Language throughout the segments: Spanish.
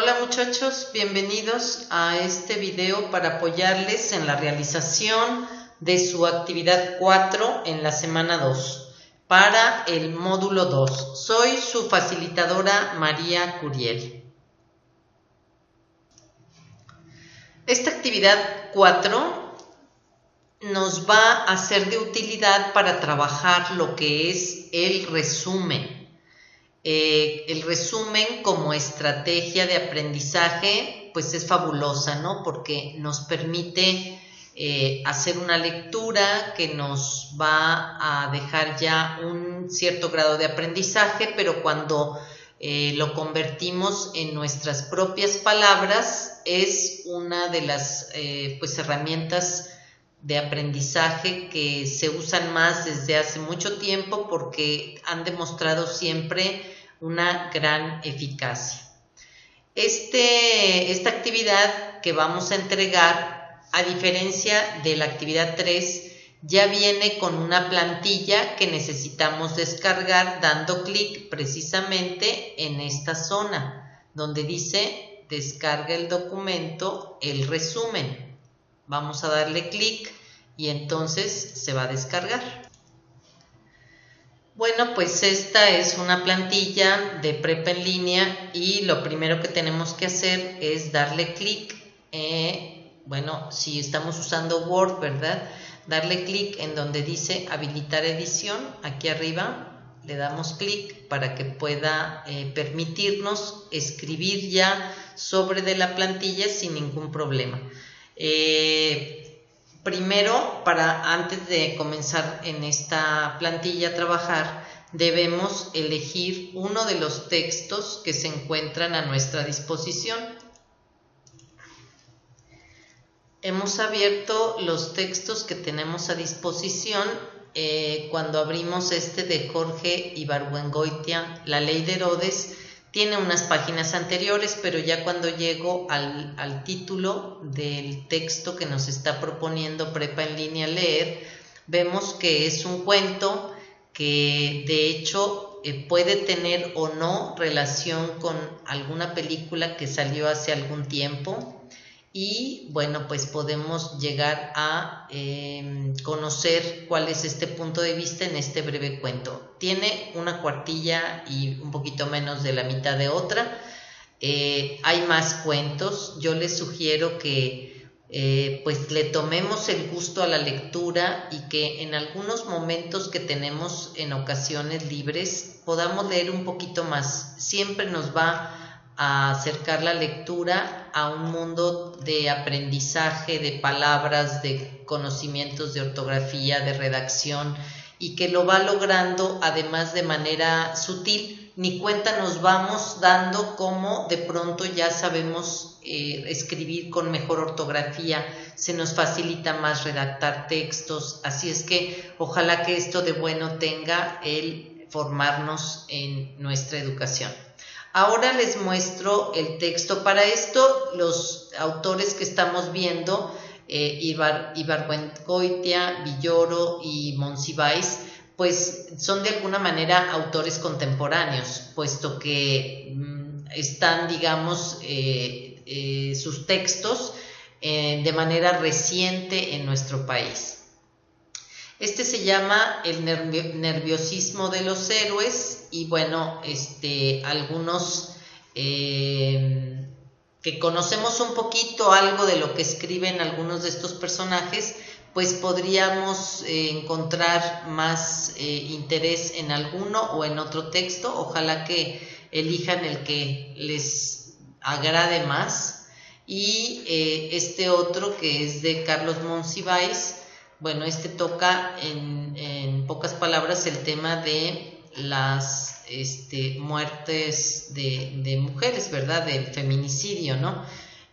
Hola muchachos, bienvenidos a este video para apoyarles en la realización de su actividad 4 en la semana 2 para el módulo 2. Soy su facilitadora María Curiel. Esta actividad 4 nos va a ser de utilidad para trabajar lo que es el resumen. El resumen como estrategia de aprendizaje pues es fabulosa, ¿no? Porque nos permite hacer una lectura que nos va a dejar ya un cierto grado de aprendizaje, pero cuando lo convertimos en nuestras propias palabras es una de las pues herramientas de aprendizaje que se usan más desde hace mucho tiempo porque han demostrado siempre una gran eficacia. Esta actividad que vamos a entregar, a diferencia de la actividad 3, ya viene con una plantilla que necesitamos descargar dando clic precisamente en esta zona donde dice descarga el documento, el resumen. Vamos a darle clic y entonces se va a descargar. Bueno, pues esta es una plantilla de prepa en línea y lo primero que tenemos que hacer es darle clic, bueno, si estamos usando Word, ¿verdad? Darle clic en donde dice habilitar edición, aquí arriba, le damos clic para que pueda permitirnos escribir ya sobre de la plantilla sin ningún problema. Primero, antes de comenzar en esta plantilla a trabajar, debemos elegir uno de los textos que se encuentran a nuestra disposición. Hemos abierto los textos que tenemos a disposición cuando abrimos este de Jorge Ibargüengoitia, La Ley de Herodes. Tiene unas páginas anteriores, pero ya cuando llego al título del texto que nos está proponiendo Prepa en Línea leer, vemos que es un cuento que de hecho puede tener o no relación con alguna película que salió hace algún tiempo. Y bueno, pues podemos llegar a conocer cuál es este punto de vista en este breve cuento. Tiene una cuartilla y un poquito menos de la mitad de otra. Hay más cuentos. Yo les sugiero que pues le tomemos el gusto a la lectura y que en algunos momentos que tenemos en ocasiones libres podamos leer un poquito más. Siempre nos va a acercar la lectura a un mundo de aprendizaje, de palabras, de conocimientos de ortografía, de redacción, y que lo va logrando además de manera sutil. Ni cuenta nos vamos dando cómo de pronto ya sabemos escribir con mejor ortografía, se nos facilita más redactar textos, así es que ojalá que esto de bueno tenga el formarnos en nuestra educación. Ahora les muestro el texto. Para esto, los autores que estamos viendo, Ibargüengoitia, Villoro y Monsiváis, pues son de alguna manera autores contemporáneos, puesto que están, digamos, sus textos de manera reciente en nuestro país. Este se llama El nerviosismo de los héroes y bueno, algunos que conocemos un poquito algo de lo que escriben algunos de estos personajes, pues podríamos encontrar más interés en alguno o en otro texto. Ojalá que elijan el que les agrade más. Y este otro que es de Carlos Monsiváis, bueno, toca en pocas palabras el tema de las muertes de mujeres, ¿verdad? Del feminicidio, ¿no?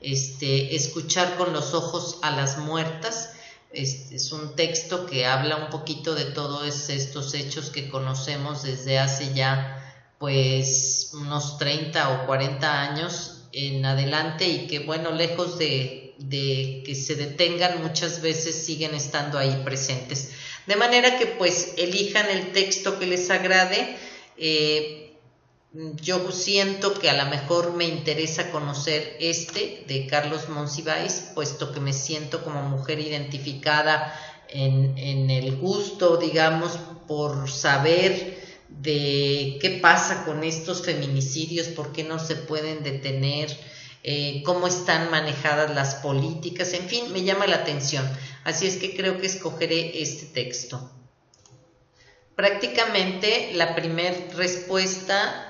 Escuchar con los ojos a las muertas. Es un texto que habla un poquito de todos estos hechos que conocemos desde hace ya pues unos 30 o 40 años en adelante y que bueno, lejos de que se detengan, muchas veces siguen estando ahí presentes. De manera que pues elijan el texto que les agrade. yo siento que a lo mejor me interesa conocer de Carlos Monsiváis, puesto que me siento como mujer identificada en el gusto, digamos, por saber de qué pasa con estos feminicidios, por qué no se pueden detener, cómo están manejadas las políticas, en fin, me llama la atención. Así es que creo que escogeré este texto. Prácticamente la primera respuesta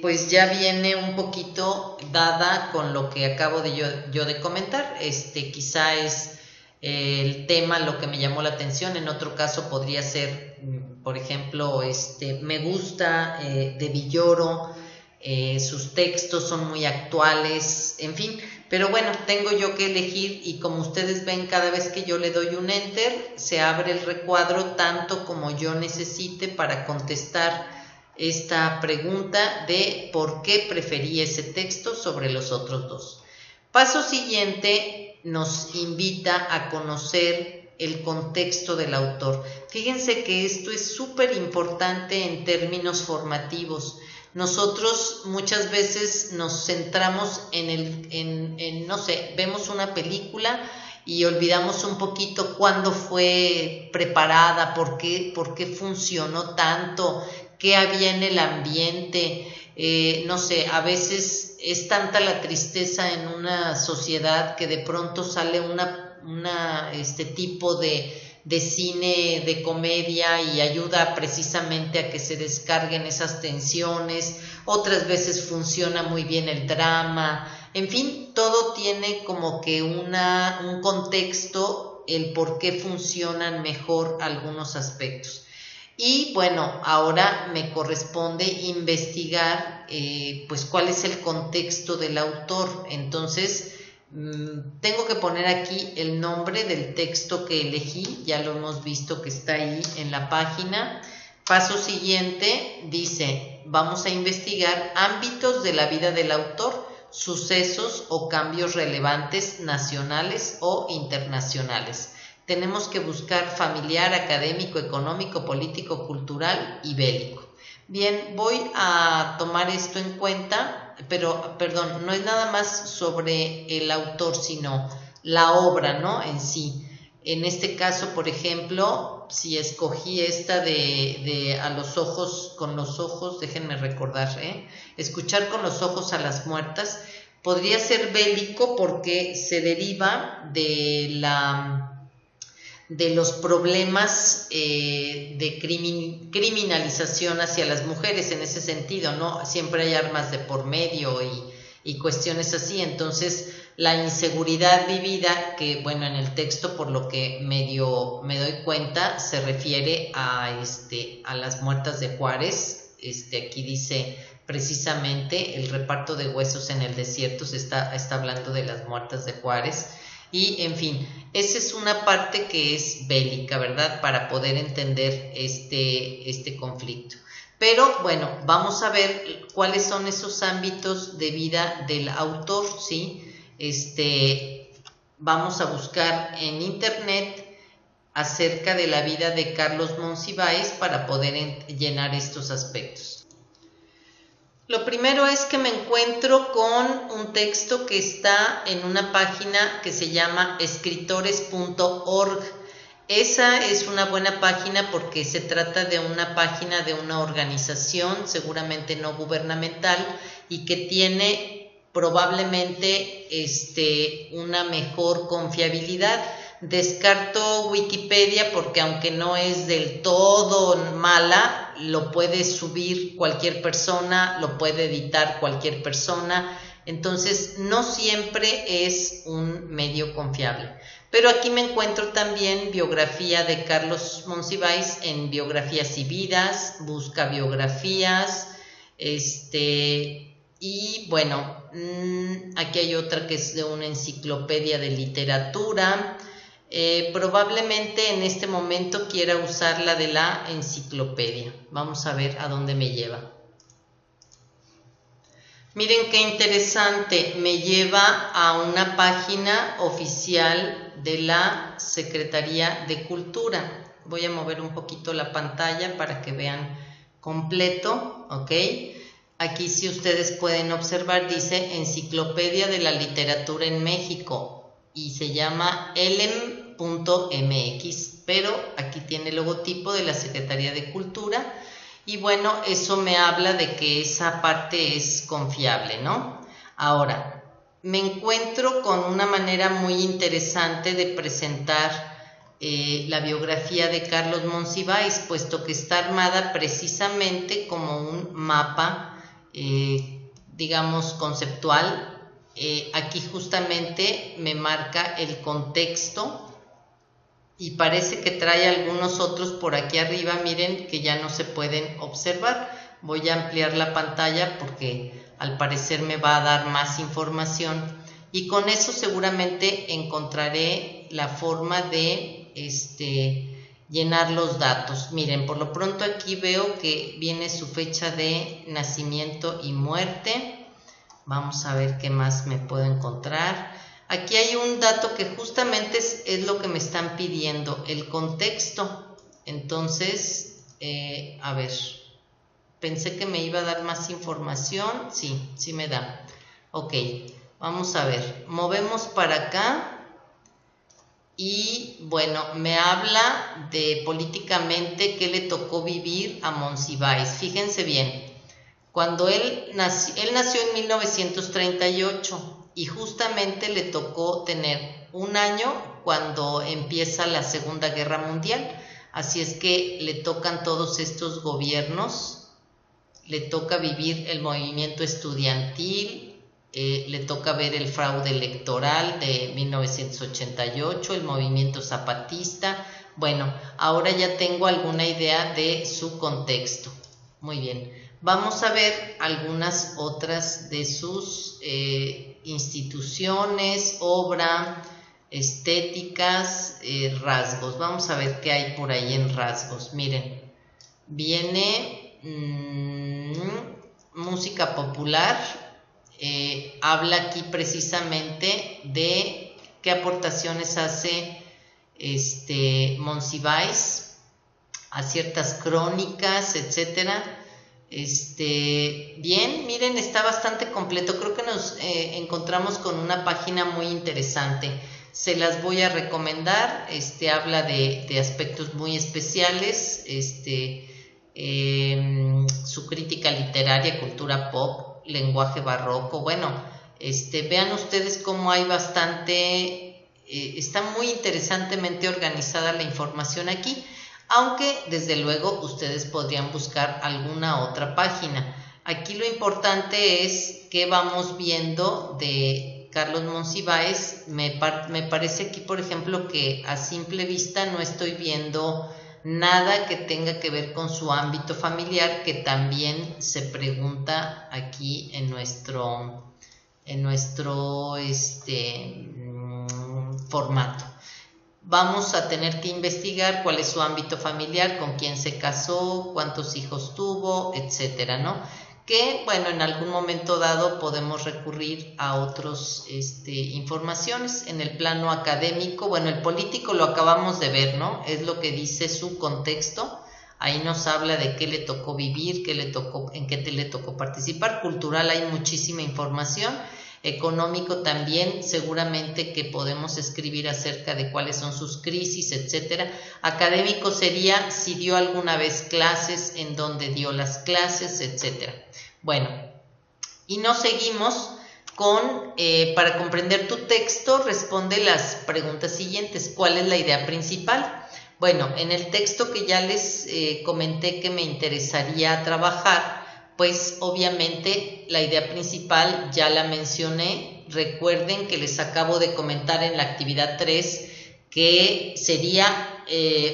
pues ya viene un poquito dada con lo que acabo de yo de comentar. Quizá es el tema lo que me llamó la atención. En otro caso podría ser, por ejemplo, me gusta de Villoro, sus textos son muy actuales, en fin. Pero bueno, tengo yo que elegir y como ustedes ven, cada vez que yo le doy un enter, se abre el recuadro tanto como yo necesite para contestar esta pregunta de por qué preferí ese texto sobre los otros dos. Paso siguiente nos invita a conocer el contexto del autor. Fíjense que esto es súper importante en términos formativos. Nosotros muchas veces nos centramos no sé, vemos una película y olvidamos un poquito cuándo fue preparada, por qué funcionó tanto, qué había en el ambiente. No sé, a veces es tanta la tristeza en una sociedad que de pronto sale este tipo de cine de comedia y ayuda precisamente a que se descarguen esas tensiones. Otras veces funciona muy bien el drama. En fin, todo tiene como que un contexto, el por qué funcionan mejor algunos aspectos. Y bueno, ahora me corresponde investigar pues cuál es el contexto del autor. Entonces tengo que poner aquí el nombre del texto que elegí, ya lo hemos visto que está ahí en la página. Paso siguiente dice, vamos a investigar ámbitos de la vida del autor, sucesos o cambios relevantes nacionales o internacionales. Tenemos que buscar familiar, académico, económico, político, cultural y bélico. Bien, voy a tomar esto en cuenta, pero, perdón, no es nada más sobre el autor, sino la obra, ¿no? En sí. En este caso, por ejemplo, si escogí esta de a los ojos, con los ojos, déjenme recordar, escuchar con los ojos a las muertas, podría ser bélico porque se deriva de los problemas de criminalización hacia las mujeres en ese sentido, ¿no? Siempre hay armas de por medio y cuestiones así. Entonces, la inseguridad vivida, que bueno, en el texto por lo que medio me doy cuenta, se refiere a las muertas de Juárez. Aquí dice precisamente el reparto de huesos en el desierto, está hablando de las muertas de Juárez. Y en fin, esa es una parte que es bélica, ¿verdad? Para poder entender este conflicto. Pero bueno, vamos a ver cuáles son esos ámbitos de vida del autor, ¿sí? Vamos a buscar en internet acerca de la vida de Carlos Monsiváis para poder llenar estos aspectos. Lo primero es que me encuentro con un texto que está en una página que se llama escritores.org. Esa es una buena página porque se trata de una página de una organización, seguramente no gubernamental, y que tiene probablemente una mejor confiabilidad. Descarto Wikipedia porque aunque no es del todo mala, lo puede subir cualquier persona, lo puede editar cualquier persona, entonces no siempre es un medio confiable. Pero aquí me encuentro también biografía de Carlos Monsiváis en Biografías y Vidas, busca biografías, y bueno, aquí hay otra que es de una enciclopedia de literatura. Probablemente en este momento quiera usar la de la enciclopedia. Vamos a ver a dónde me lleva. Miren qué interesante, me lleva a una página oficial de la Secretaría de Cultura. Voy a mover un poquito la pantalla para que vean completo, ¿ok? Aquí si ustedes pueden observar, dice Enciclopedia de la Literatura en México y se llama elem.mx, pero aquí tiene el logotipo de la Secretaría de Cultura y bueno, eso me habla de que esa parte es confiable, ¿no? Ahora, me encuentro con una manera muy interesante de presentar la biografía de Carlos Monsiváis, puesto que está armada precisamente como un mapa, digamos, conceptual. Aquí justamente me marca el contexto y parece que trae algunos otros por aquí arriba, miren, que ya no se pueden observar. Voy a ampliar la pantalla porque al parecer me va a dar más información y con eso seguramente encontraré la forma de llenar los datos. Miren, por lo pronto aquí veo que viene su fecha de nacimiento y muerte. Vamos a ver qué más me puedo encontrar. Aquí hay un dato que justamente es lo que me están pidiendo, el contexto. Entonces, a ver, pensé que me iba a dar más información. Sí, sí me da. Ok, vamos a ver. Movemos para acá. Y bueno, me habla de políticamente qué le tocó vivir a Monsiváis. Fíjense bien, cuando él nació en 1938 y justamente le tocó tener un año cuando empieza la Segunda Guerra Mundial. Así es que le tocan todos estos gobiernos, le toca vivir el movimiento estudiantil, le toca ver el fraude electoral de 1988, el movimiento zapatista. Bueno, ahora ya tengo alguna idea de su contexto. Muy bien, vamos a ver algunas otras de sus instituciones, obra, estéticas, rasgos. Vamos a ver qué hay por ahí en rasgos. Miren, viene música popular. Habla aquí precisamente de qué aportaciones hace Monsiváis a ciertas crónicas, etcétera. Bien, miren, está bastante completo. Creo que nos encontramos con una página muy interesante. Se las voy a recomendar. Habla de aspectos muy especiales. Su crítica literaria, cultura pop, lenguaje barroco. Bueno, vean ustedes cómo hay bastante, está muy interesantemente organizada la información aquí, aunque desde luego ustedes podrían buscar alguna otra página. Aquí lo importante es que vamos viendo de Carlos Monsiváis. Me parece aquí, por ejemplo, que a simple vista no estoy viendo nada que tenga que ver con su ámbito familiar, que también se pregunta aquí en nuestro formato. Vamos a tener que investigar cuál es su ámbito familiar, con quién se casó, cuántos hijos tuvo, etcétera, ¿no? Que, bueno, en algún momento dado podemos recurrir a otras informaciones. En el plano académico, bueno, el político lo acabamos de ver, ¿no? Es lo que dice su contexto. Ahí nos habla de qué le tocó vivir, en qué le tocó participar. Cultural hay muchísima información. Económico también, seguramente que podemos escribir acerca de cuáles son sus crisis, etcétera. Académico sería si dio alguna vez clases, en dónde dio las clases, etcétera. Bueno, y nos seguimos con, para comprender tu texto, responde las preguntas siguientes. ¿Cuál es la idea principal? Bueno, en el texto que ya les comenté que me interesaría trabajar, pues obviamente la idea principal ya la mencioné. Recuerden que les acabo de comentar en la actividad 3 que sería,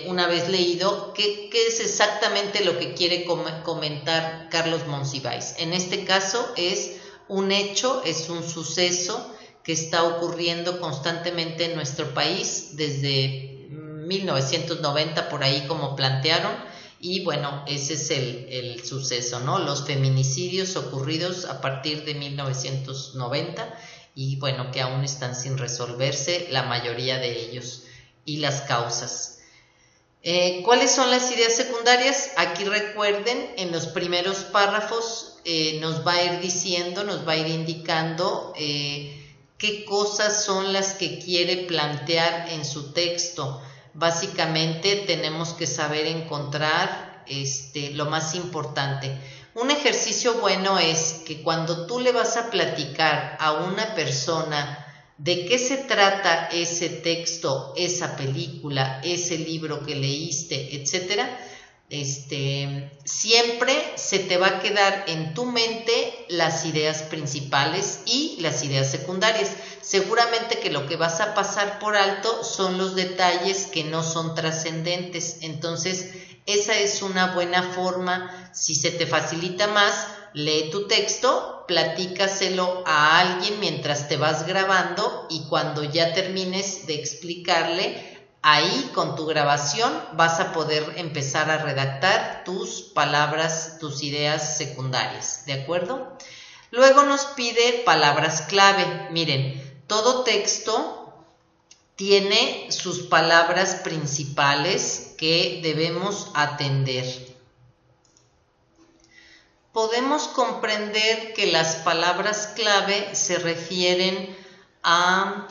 una vez leído, qué es exactamente lo que quiere comentar Carlos Monsiváis. En este caso es un hecho, es un suceso que está ocurriendo constantemente en nuestro país desde 1990, por ahí como plantearon. Y bueno, ese es el suceso, ¿no? Los feminicidios ocurridos a partir de 1990 y bueno, que aún están sin resolverse la mayoría de ellos y las causas. ¿Cuáles son las ideas secundarias? Aquí recuerden, en los primeros párrafos nos va a ir diciendo, nos va a ir indicando qué cosas son las que quiere plantear en su texto. Básicamente tenemos que saber encontrar lo más importante. Un ejercicio bueno es que cuando tú le vas a platicar a una persona de qué se trata ese texto, esa película, ese libro que leíste, etcétera, siempre se te va a quedar en tu mente las ideas principales y las ideas secundarias. Seguramente que lo que vas a pasar por alto son los detalles que no son trascendentes. Entonces, esa es una buena forma. Si se te facilita más, lee tu texto, platícaselo a alguien mientras te vas grabando y cuando ya termines de explicarle, ahí con tu grabación vas a poder empezar a redactar tus palabras, tus ideas secundarias, ¿de acuerdo? Luego nos pide palabras clave. Miren, todo texto tiene sus palabras principales que debemos atender. Podemos comprender que las palabras clave se refieren a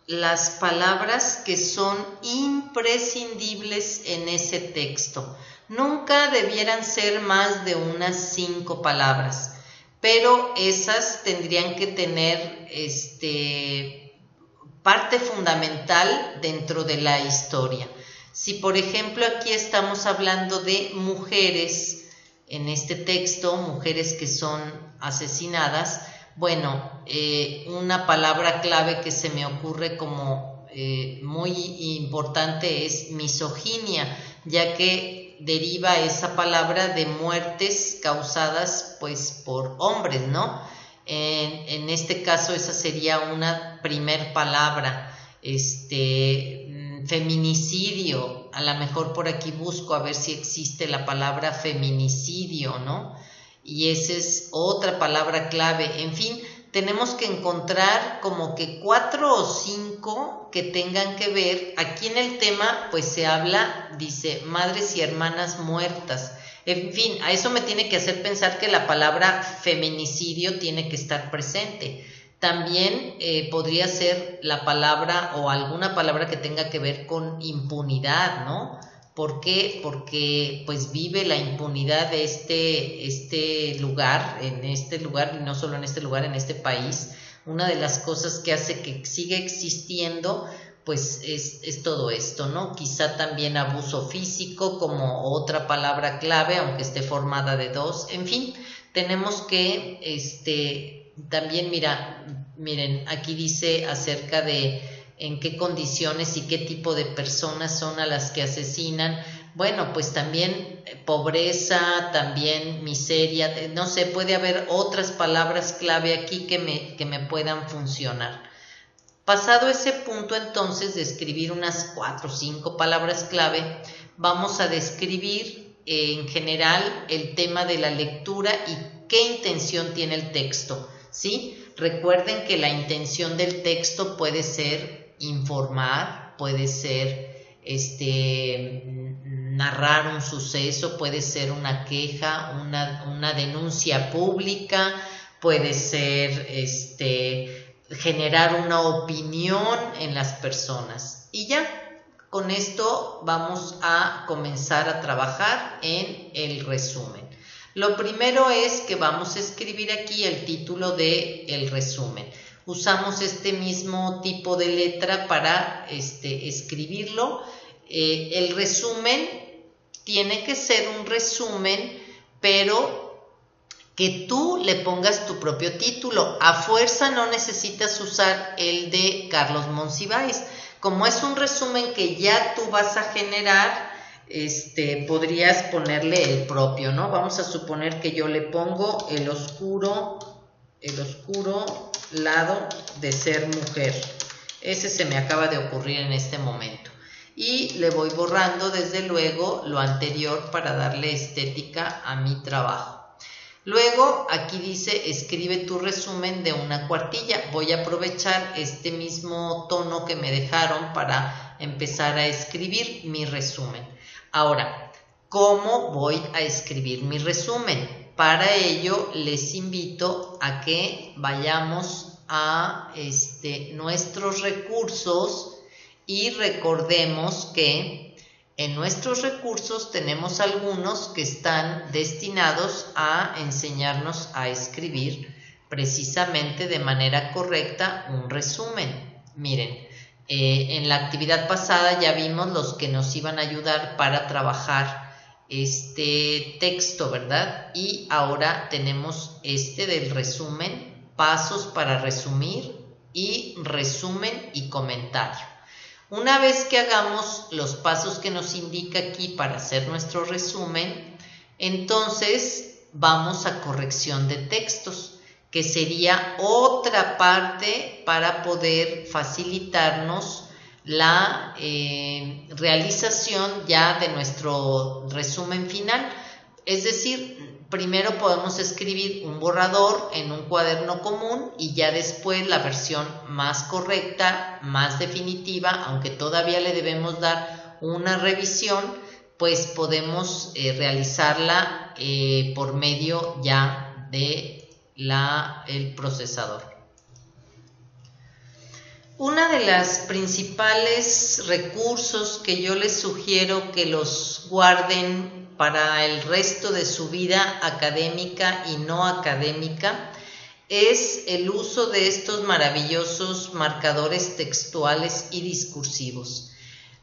las palabras que son imprescindibles en ese texto. Nunca debieran ser más de unas 5 palabras, pero esas tendrían que tener parte fundamental dentro de la historia. Si por ejemplo aquí estamos hablando de mujeres, en este texto, mujeres que son asesinadas, bueno, una palabra clave que se me ocurre como muy importante es misoginia, ya que deriva esa palabra de muertes causadas pues por hombres, ¿no? En este caso esa sería una primer palabra. Feminicidio, a lo mejor por aquí busco a ver si existe la palabra feminicidio, ¿no? Y esa es otra palabra clave. En fin, tenemos que encontrar como que 4 o 5 que tengan que ver. Aquí en el tema pues se habla, dice, madres y hermanas muertas. En fin, a eso me tiene que hacer pensar que la palabra feminicidio tiene que estar presente. También podría ser la palabra o alguna palabra que tenga que ver con impunidad, ¿no? ¿Por qué? Porque pues vive la impunidad de este lugar, en este lugar, y no solo en este lugar, en este país. Una de las cosas que hace que siga existiendo pues es todo esto, ¿no? Quizá también abuso físico como otra palabra clave, aunque esté formada de 2. En fin, tenemos que también miren, aquí dice acerca de en qué condiciones y qué tipo de personas son a las que asesinan. Bueno, pues también pobreza, también miseria, no sé, puede haber otras palabras clave aquí que me puedan funcionar. Pasado ese punto entonces de escribir unas 4 o 5 palabras clave, vamos a describir en general el tema de la lectura y qué intención tiene el texto, ¿sí? Recuerden que la intención del texto puede ser informar, puede ser narrar un suceso, puede ser una queja, una denuncia pública, puede ser generar una opinión en las personas. Y ya, con esto vamos a comenzar a trabajar en el resumen. Lo primero es que vamos a escribir aquí el título del resumen. Usamos este mismo tipo de letra para escribirlo. El resumen tiene que ser un resumen, pero que tú le pongas tu propio título. A fuerza no necesitas usar el de Carlos Monsiváis. Como es un resumen que ya tú vas a generar, podrías ponerle el propio, ¿no? Vamos a suponer que yo le pongo el oscuro lado de ser mujer. Ese se me acaba de ocurrir en este momento. Y le voy borrando desde luego lo anterior para darle estética a mi trabajo. Luego aquí dice escribe tu resumen de una cuartilla. Voy a aprovechar este mismo tono que me dejaron para empezar a escribir mi resumen. Ahora, ¿cómo voy a escribir mi resumen? para ello les invito a que vayamos a nuestros recursos y recordemos que en nuestros recursos tenemos algunos que están destinados a enseñarnos a escribir precisamente de manera correcta un resumen. Miren, en la actividad pasada ya vimos los que nos iban a ayudar para trabajar este texto, ¿verdad? Y ahora tenemos del resumen, pasos para resumir y resumen y comentario. Una vez que hagamos los pasos que nos indica aquí para hacer nuestro resumen, entonces vamos a corrección de textos, que sería otra parte para poder facilitarnos la realización ya de nuestro resumen final. Es decir, primero podemos escribir un borrador en un cuaderno común y ya después la versión más correcta, más definitiva, aunque todavía le debemos dar una revisión, pues podemos realizarla por medio ya de el procesador. Una de las principales recursos que yo les sugiero que los guarden para el resto de su vida académica y no académica es el uso de estos maravillosos marcadores textuales y discursivos.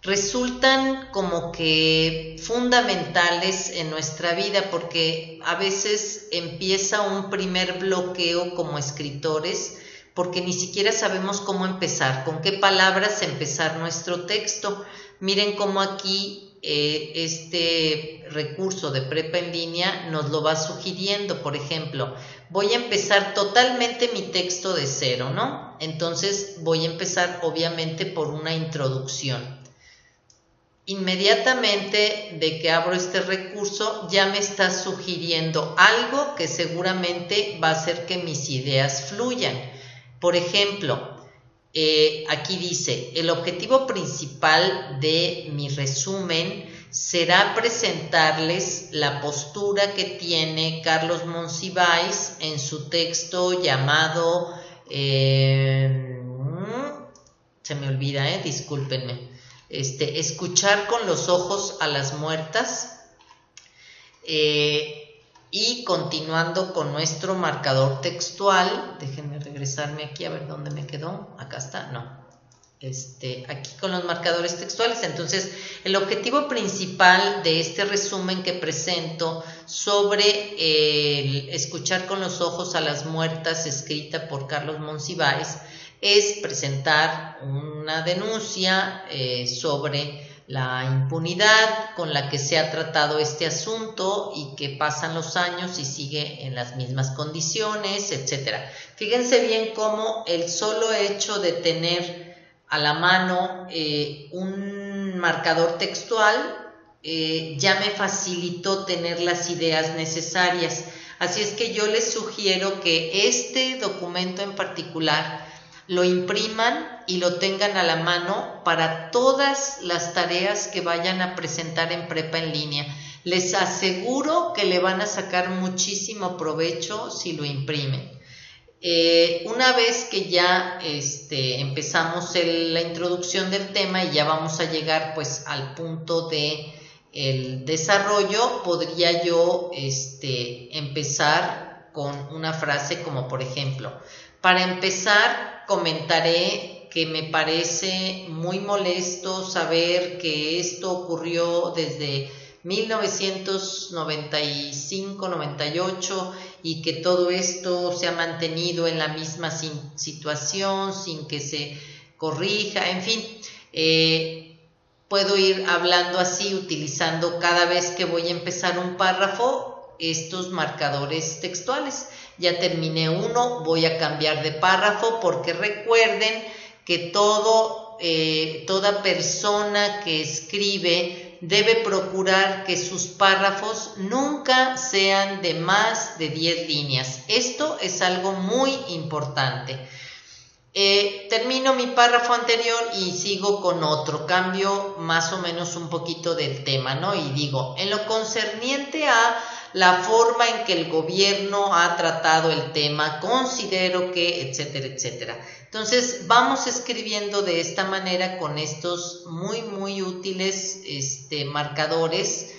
Resultan como que fundamentales en nuestra vida porque a veces empieza un primer bloqueo como escritores porque ni siquiera sabemos cómo empezar, con qué palabras empezar nuestro texto. Miren cómo aquí este recurso de Prepa en línea nos lo va sugiriendo. Por ejemplo, voy a empezar totalmente mi texto de cero, ¿no? Entonces voy a empezar obviamente por una introducción. Inmediatamente de que abro este recurso ya me está sugiriendo algo que seguramente va a hacer que mis ideas fluyan. Por ejemplo, aquí dice, el objetivo principal de mi resumen será presentarles la postura que tiene Carlos Monsiváis en su texto llamado, se me olvida, discúlpenme. Escuchar con los ojos a las muertas, y continuando con nuestro marcador textual, déjenme regresarme aquí a ver dónde me quedó, acá está, no, aquí con los marcadores textuales. Entonces el objetivo principal de este resumen que presento sobre el escuchar con los ojos a las muertas, escrita por Carlos Monsiváis, es presentar una denuncia sobre la impunidad con la que se ha tratado este asunto y que pasan los años y sigue en las mismas condiciones, etc. Fíjense bien cómo el solo hecho de tener a la mano un marcador textual ya me facilitó tener las ideas necesarias. Así es que yo les sugiero que este documento en particular lo impriman y lo tengan a la mano para todas las tareas que vayan a presentar en Prepa en línea. Les aseguro que le van a sacar muchísimo provecho si lo imprimen. Una vez que ya empezamos la introducción del tema y ya vamos a llegar pues al punto de el desarrollo, podría yo empezar con una frase como por ejemplo, para empezar comentaré que me parece muy molesto saber que esto ocurrió desde 1995-98 y que todo esto se ha mantenido en la misma situación sin que se corrija, en fin, puedo ir hablando así utilizando cada vez que voy a empezar un párrafo estos marcadores textuales. Ya terminé uno, voy a cambiar de párrafo porque recuerden que toda persona que escribe debe procurar que sus párrafos nunca sean de más de 10 líneas. Esto es algo muy importante. Termino mi párrafo anterior y sigo con otro, cambio más o menos un poquito del tema, ¿no? Y digo, en lo concerniente a la forma en que el gobierno ha tratado el tema, considero que, etcétera, etcétera. Entonces vamos escribiendo de esta manera con estos muy útiles marcadores,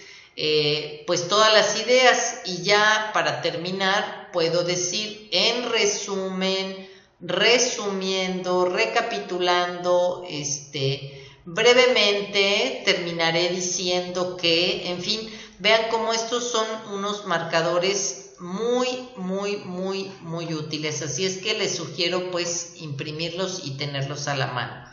pues todas las ideas, y ya para terminar puedo decir en resumen, resumiendo, recapitulando, brevemente terminaré diciendo que, en fin, vean cómo estos son unos marcadores muy útiles, así es que les sugiero pues imprimirlos y tenerlos a la mano.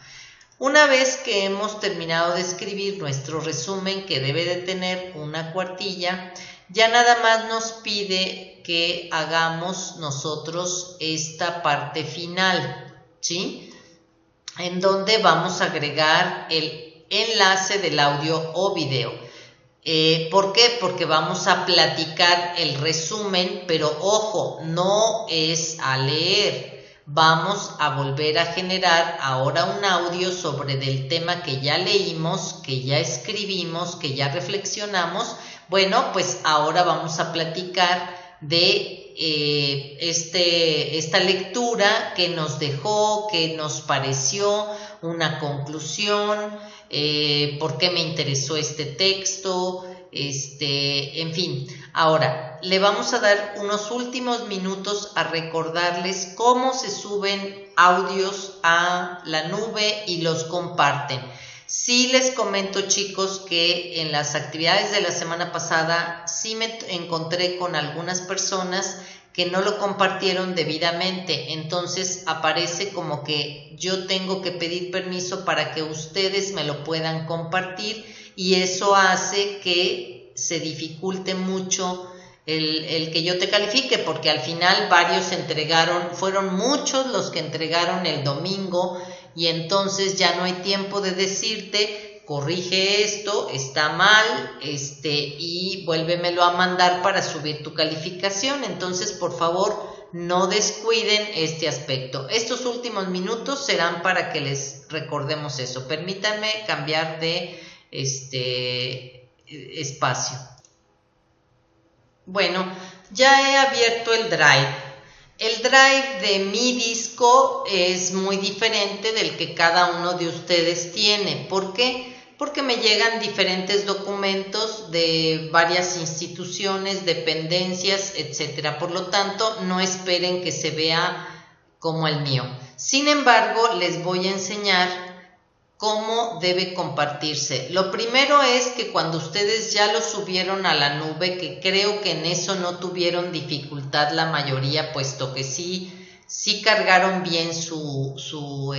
Una vez que hemos terminado de escribir nuestro resumen, que debe de tener una cuartilla, ya nada más nos pide que hagamos nosotros esta parte final, ¿sí? En donde vamos a agregar el enlace del audio o video. ¿Por qué? Porque vamos a platicar el resumen, pero ojo, no es a leer. Vamos a volver a generar ahora un audio sobre del tema que ya leímos, que ya escribimos, que ya reflexionamos. Bueno, pues ahora vamos a platicar de esta lectura que nos dejó, que nos pareció una conclusión, por qué me interesó este texto, en fin. Ahora, le vamos a dar unos últimos minutos a recordarles cómo se suben audios a la nube y los comparten. Sí les comento, chicos, que en las actividades de la semana pasada sí me encontré con algunas personas que no lo compartieron debidamente, entonces aparece como que yo tengo que pedir permiso para que ustedes me lo puedan compartir, y eso hace que se dificulte mucho el que yo te califique, porque al final varios entregaron, fueron muchos los que entregaron el domingo, y entonces ya no hay tiempo de decirte, corrige esto, está mal, y vuélvemelo a mandar para subir tu calificación. Entonces, por favor, no descuiden este aspecto. Estos últimos minutos serán para que les recordemos eso. Permítanme cambiar de espacio. Bueno, ya he abierto el Drive. El Drive de mi disco es muy diferente del que cada uno de ustedes tiene. ¿Por qué? Porque me llegan diferentes documentos de varias instituciones, dependencias, etc. Por lo tanto, no esperen que se vea como el mío. Sin embargo, les voy a enseñar cómo debe compartirse. Lo primero es que cuando ustedes ya lo subieron a la nube, que creo que en eso no tuvieron dificultad la mayoría, puesto que sí cargaron bien su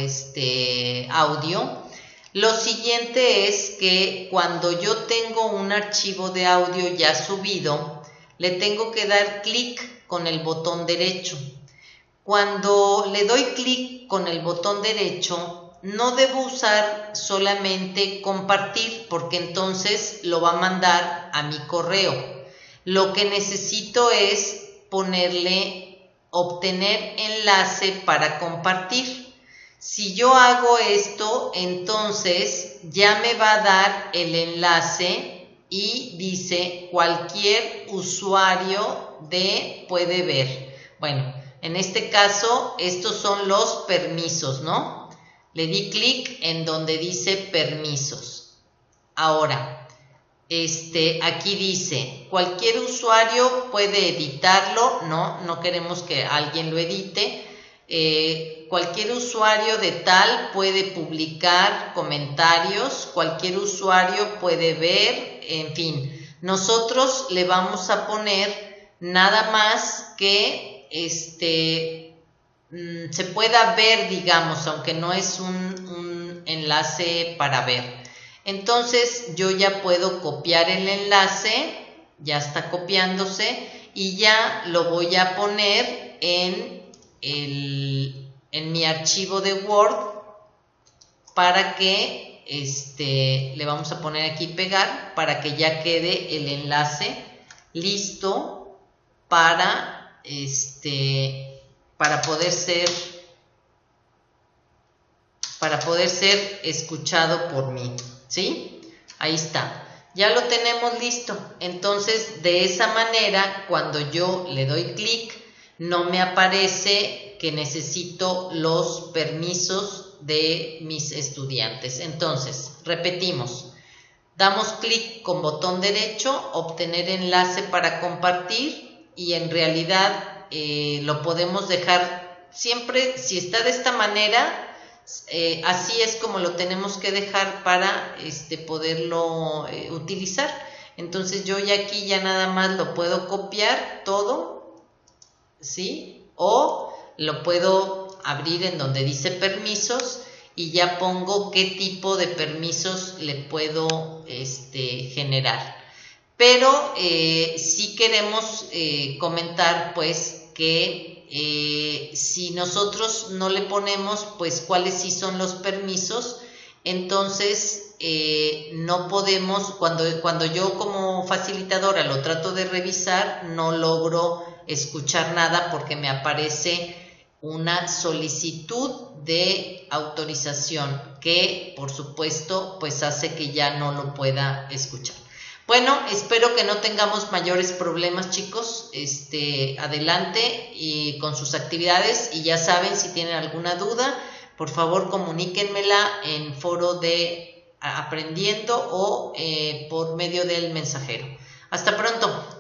audio. Lo siguiente es que cuando yo tengo un archivo de audio ya subido, le tengo que dar clic con el botón derecho. Cuando le doy clic con el botón derecho, no debo usar solamente compartir, porque entonces lo va a mandar a mi correo. Lo que necesito es ponerle obtener enlace para compartir. Si yo hago esto, entonces ya me va a dar el enlace y dice cualquier usuario puede ver. Bueno, en este caso estos son los permisos, ¿no? Le di clic en donde dice permisos. Ahora, aquí dice, cualquier usuario puede editarlo. No queremos que alguien lo edite. Cualquier usuario de tal puede publicar comentarios, cualquier usuario puede ver, en fin. Nosotros le vamos a poner nada más que se pueda ver, digamos, aunque no es un enlace para ver. Entonces yo ya puedo copiar el enlace, ya está copiándose, y ya lo voy a poner en mi archivo de Word para que le vamos a poner aquí pegar para que ya quede el enlace listo para poder ser escuchado por mí, ¿sí? Ahí está. Ya lo tenemos listo. Entonces, de esa manera, cuando yo le doy clic, no me aparece que necesito los permisos de mis estudiantes. Entonces, repetimos. Damos clic con botón derecho, obtener enlace para compartir, y en realidad lo podemos dejar siempre, si está de esta manera, así es como lo tenemos que dejar para poderlo utilizar. Entonces yo ya aquí ya nada más lo puedo copiar todo, ¿sí? O lo puedo abrir en donde dice permisos y ya pongo qué tipo de permisos le puedo generar. Pero sí queremos comentar pues que si nosotros no le ponemos pues cuáles sí son los permisos, entonces no podemos, cuando yo como facilitadora lo trato de revisar, no logro escuchar nada porque me aparece una solicitud de autorización que por supuesto pues hace que ya no lo pueda escuchar. Bueno, espero que no tengamos mayores problemas, chicos. Adelante y con sus actividades, y ya saben, si tienen alguna duda, por favor comuníquenmela en foro de Aprendiendo o por medio del mensajero. Hasta pronto.